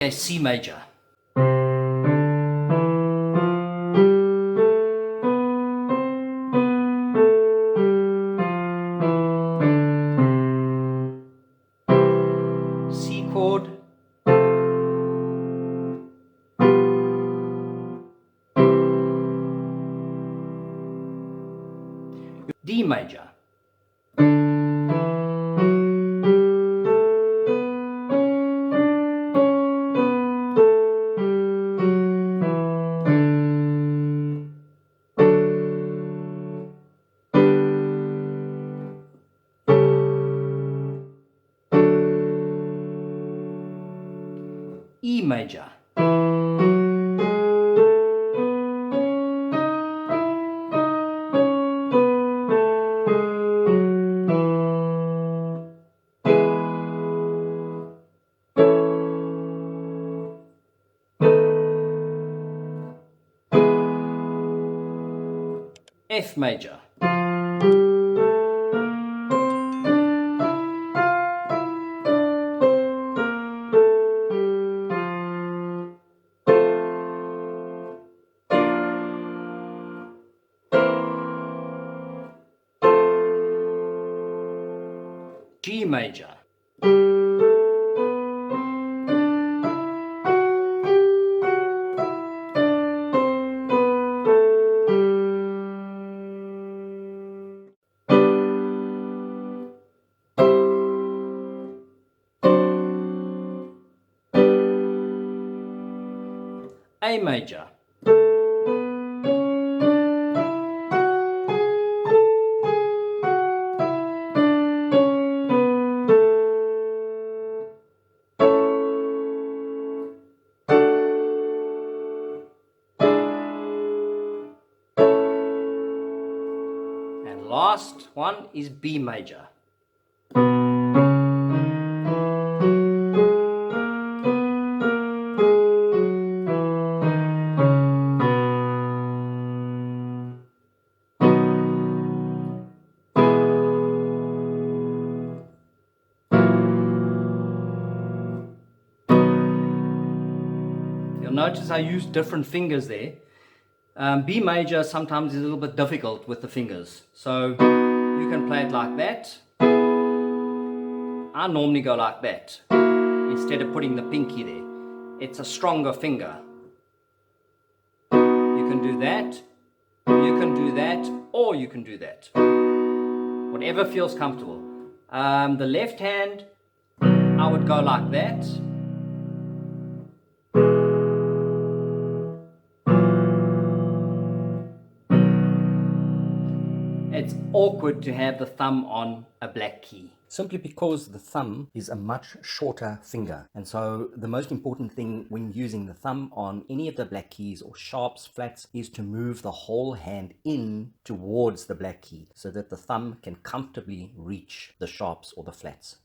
Okay, C major. C chord. D major. E major. F major. G major. A major. And last one is B major. You'll notice I use different fingers there. B major sometimes is a little bit difficult with the fingers, so you can play it like that. I normally go like that instead of putting the pinky there. It's a stronger finger. You can do that, you can do that, or you can do that. Whatever feels comfortable. The left hand, I would go like that. It's awkward to have the thumb on a black key. Simply because the thumb is a much shorter finger. And so the most important thing when using the thumb on any of the black keys or sharps, flats, is to move the whole hand in towards the black key so that the thumb can comfortably reach the sharps or the flats.